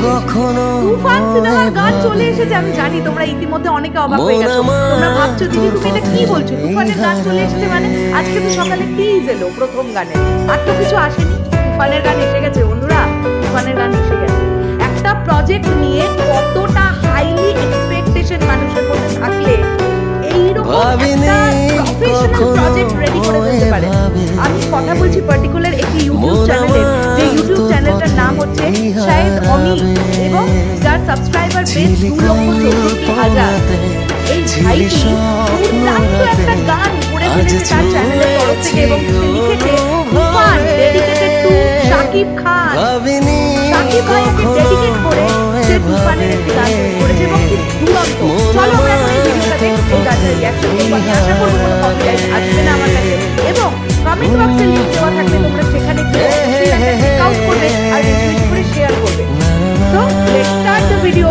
তুফান সিনেমার গান চলে এসেছে। আমি জানি তোমরা ইতিমধ্যে অনেকে অবাক হয়ে গেছো, তোমরা ভাবছো দিদি তুমি এটা কি বলছো, তুফানের গান চলে এসেছে মানে? আজকে তো সকালে টিজ এলো প্রথম গানে, আর তো কিছু আসেনি। তুফানের গান এসে গেছে বন্ধুরা, তুফানের গান এসে গেছে। একটা প্রজেক্ট নিয়ে কতটা হাইলি এক্সপেকটেশন মানুষের মধ্যে থাকলে এইরকম একটা প্রফেশনাল প্রজেক্ট রেডি করে ফেলতে পারে। আমি কথা বলছি পার্টিকুলার একটি ইউটিউব চ্যানেলের, যে ইউটিউব চ্যানেলটার নাম হচ্ছে শায়দ অমি, এবং যার সাবস্ক্রাইবার বেস 2,64,000। এই ভাইটি দুর্দান্ত একটা গান করে ফেলেছে তার চ্যানেলের তরফ থেকে, এবং লিখেছে তুফান ডেডিকেটেড টু শাকিব খান। শাকিব ভাইকে ডেডিকেট করে সে তুফানের একটি গান তৈরি করেছে, এবং কি দুরন্ত। চলো আমরা এখন এই ভিডিওটা দেখি, এই গানটার রিঅ্যাকশন করবো। আমি আশা করবো কোনো কপিরাইট আসবে না আমার কাছে, এবং কমেন্ট বক্সে লিংক দেওয়া থাকলে তোমরা সেখানে গিয়ে চেক আউট করবে আর রিটুইট করে শেয়ার করবে। So let's start the video.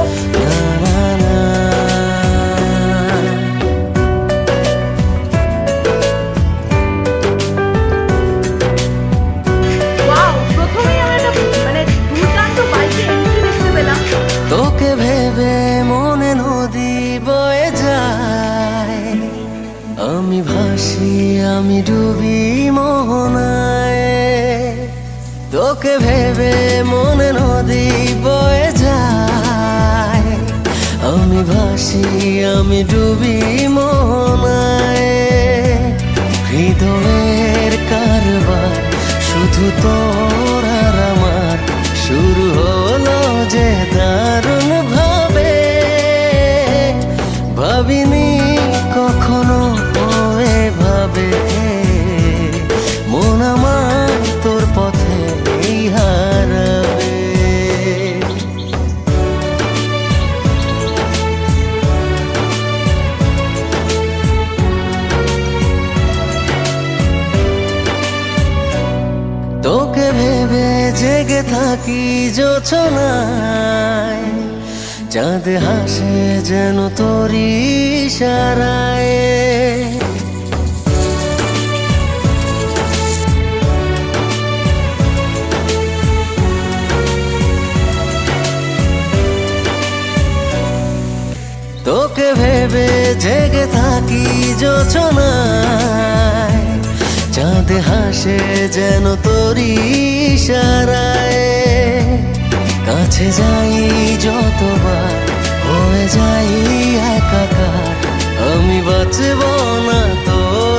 তোকে ভেবে মনে নদী বয়ে যায়, আমি ভাসি আমি ডুবি মোহনায়। তোকে ভেবে মনে নদী বয়ে যায়, আমি ভাসি আমি ডুবি মোহনায়। হৃদয়ের কারবার শুধু তোর আর আমার, শুরু হলো যে দারুণ ভাবে। ভাবিনি কখনো এভাবে মন আমার তোর পথে হারাবে। তোকে ভেবে জেগে থাকি জোছনায়, চাঁদ হাসে যেন তোরই ইশারায়। তোকে ভেবে জেগে থাকি জোছনায়, চাঁদ হাসে যেন তোরই ইশারায়। কাছে যাই যতবার হয়ে যাই একাকার, আমি বাঁচব না তোর